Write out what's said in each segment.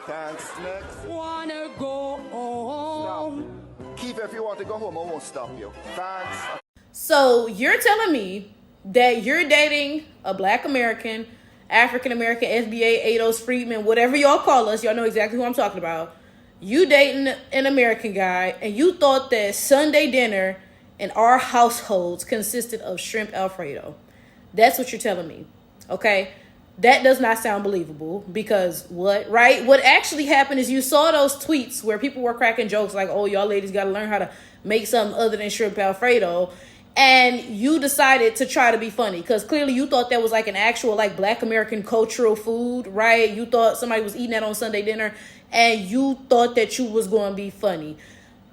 Thanks, next. Wanna go home. Stop. Keith, if you want to go home, I won't stop you. Thanks. So you're telling me that you're dating a Black American, African American, FBA, ADOS, Freedman, whatever y'all call us. Y'all know exactly who I'm talking about. You dating an American guy, and you thought that Sunday dinner in our households consisted of shrimp Alfredo. That's what you're telling me, okay? That does not sound believable because what, right? What actually happened is you saw those tweets where people were cracking jokes like, oh, y'all ladies got to learn how to make something other than shrimp Alfredo. And you decided to try to be funny because clearly you thought that was like an actual like Black American cultural food, right? You thought somebody was eating that on Sunday dinner and you thought that you was going to be funny,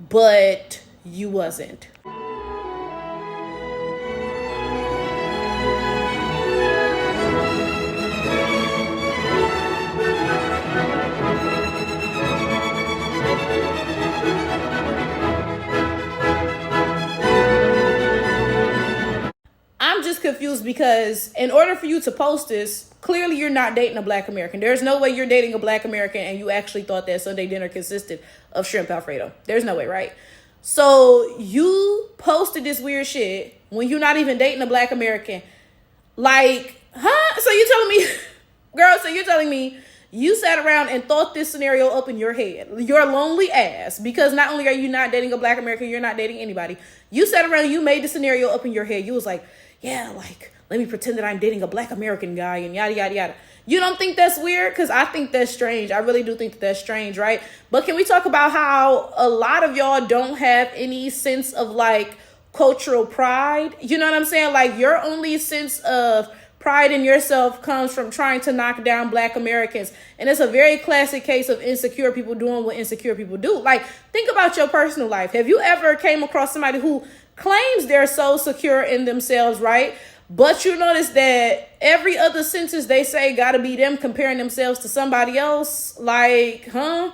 but you wasn't. I'm just confused because in order for you to post this, clearly you're not dating a Black American. There's no way you're dating a Black American and you actually thought that Sunday dinner consisted of shrimp Alfredo. There's no way, right? So you posted this weird shit when you're not even dating a Black American. Like, huh? So you telling me, girl, so you're telling me you sat around and thought this scenario up in your head, your lonely ass, because not only are you not dating a Black American, you're not dating anybody. You sat around and you made the scenario up in your head. You was like, yeah, like, let me pretend that I'm dating a Black American guy and yada, yada, yada. You don't think that's weird? Because I think that's strange. I really do think that that's strange, right? But can we talk about how a lot of y'all don't have any sense of, like, cultural pride? You know what I'm saying? Like, your only sense of pride in yourself comes from trying to knock down Black Americans. And it's a very classic case of insecure people doing what insecure people do. Like, think about your personal life. Have you ever came across somebody who claims they're so secure in themselves, right? But you notice that every other sentence they say gotta be them comparing themselves to somebody else? Like, huh?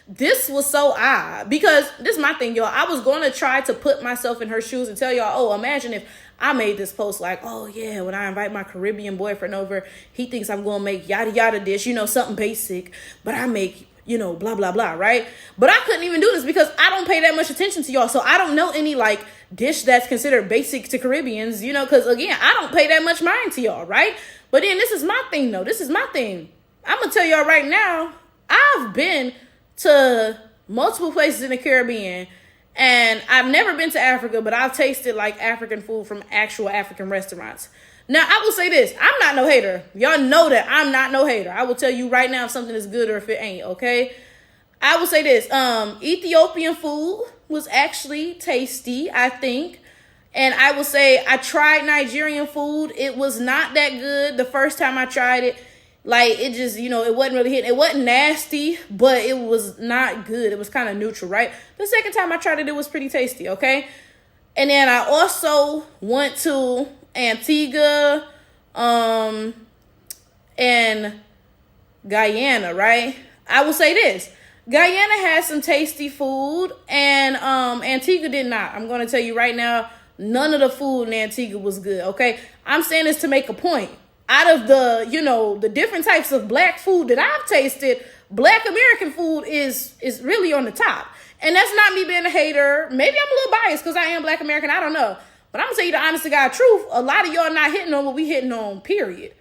This was so odd because this is my thing, y'all. I was going to try to put myself in her shoes and tell y'all, oh, imagine if I made this post like, oh, yeah, when I invite my Caribbean boyfriend over, he thinks I'm going to make yada, yada dish, you know, something basic, but I make, you know, blah, blah, blah, right? But I couldn't even do this because I don't pay that much attention to y'all. So I don't know any like dish that's considered basic to Caribbeans, you know, because again, I don't pay that much mind to y'all, right? But then this is my thing, though. This is my thing. I'm going to tell y'all right now, I've been to multiple places in the Caribbean, and I've never been to Africa, but I've tasted like African food from actual African restaurants. Now, I will say this. I'm not no hater. Y'all know that I'm not no hater. I will tell you right now if something is good or if it ain't, okay? I will say this. Ethiopian food was actually tasty, I think. And I will say I tried Nigerian food. It was not that good the first time I tried it. Like, it just, you know, it wasn't really hitting. It wasn't nasty, but it was not good. It was kind of neutral, right? The second time I tried it, it was pretty tasty, okay? And then I also went to Antigua and Guyana, right? I will say this. Guyana had some tasty food, and Antigua did not. I'm going to tell you right now, none of the food in Antigua was good, okay? I'm saying this to make a point. Out of the, you know, the different types of Black food that I've tasted, Black American food is really on the top. And that's not me being a hater. Maybe I'm a little biased because I am Black American. I don't know. But I'm going to tell you the honest to God truth. A lot of y'all not hitting on what we hitting on, period.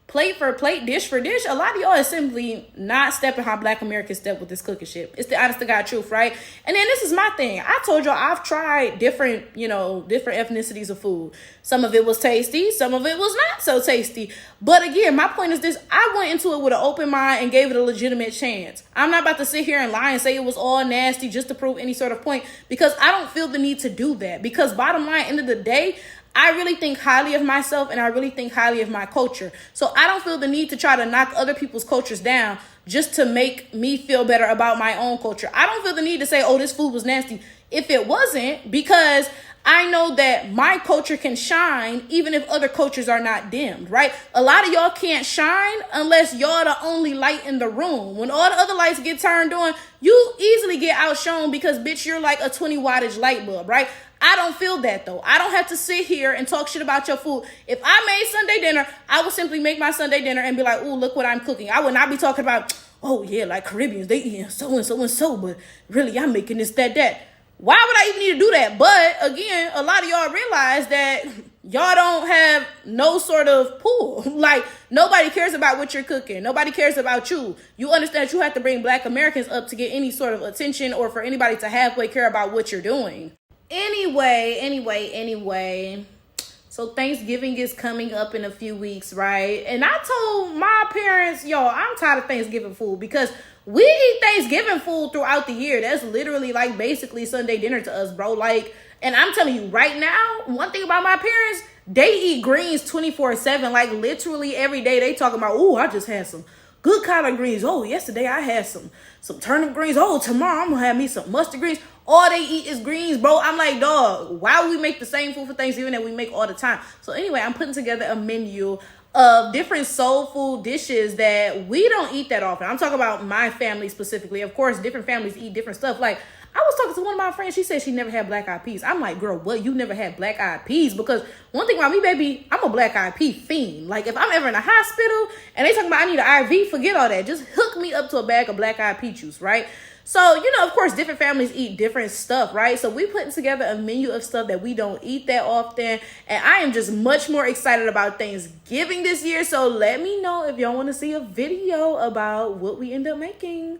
Plate for plate, dish for dish. A lot of y'all is simply not stepping how Black Americans step with this cooking shit. It's the honest to God truth, right? And then this is my thing. I told y'all I've tried different ethnicities of food. Some of it was tasty. Some of it was not so tasty. But again, my point is this. I went into it with an open mind and gave it a legitimate chance. I'm not about to sit here and lie and say it was all nasty just to prove any sort of point because I don't feel the need to do that. Because bottom line, end of the day, I really think highly of myself and I really think highly of my culture. So I don't feel the need to try to knock other people's cultures down just to make me feel better about my own culture. I don't feel the need to say, oh, this food was nasty if it wasn't, because I know that my culture can shine even if other cultures are not dimmed, right? A lot of y'all can't shine unless y'all the only light in the room. When all the other lights get turned on, you easily get outshone because, bitch, you're like a 20 wattage light bulb, right? I don't feel that though. I don't have to sit here and talk shit about your food. If I made Sunday dinner, I would simply make my Sunday dinner and be like, ooh, look what I'm cooking. I would not be talking about, oh yeah, like Caribbeans, they eating so and so and so, but really I'm making this, that. Why would I even need to do that? But again, a lot of y'all realize that y'all don't have no sort of pull. Like, nobody cares about what you're cooking. Nobody cares about you. You understand that you have to bring Black Americans up to get any sort of attention or for anybody to halfway care about what you're doing. Anyway. So Thanksgiving is coming up in a few weeks, right? And I told my parents, yo, I'm tired of Thanksgiving food because we eat Thanksgiving food throughout the year. That's literally like basically Sunday dinner to us, bro. Like, and I'm telling you right now, one thing about my parents, they eat greens 24/7. Like literally every day they talking about, oh, I just had some good collard greens. Oh, yesterday I had some turnip greens. Oh, tomorrow I'm gonna have me some mustard greens. All they eat is greens, bro. I'm like, dog, why would we make the same food for Thanksgiving that we make all the time? So anyway, I'm putting together a menu of different soul food dishes that we don't eat that often. I'm talking about my family specifically. Of course, different families eat different stuff. Like, I was talking to one of my friends. She said she never had black eyed peas. I'm like, girl, what? You never had black eyed peas? Because one thing about me, baby, I'm a black eyed pea fiend. Like, if I'm ever in a hospital and they talking about I need an IV, forget all that. Just hook me up to a bag of black eyed pea juice, right? So, you know, of course, different families eat different stuff, right? So we putting together a menu of stuff that we don't eat that often. And I am just much more excited about Thanksgiving this year. So let me know if y'all want to see a video about what we end up making.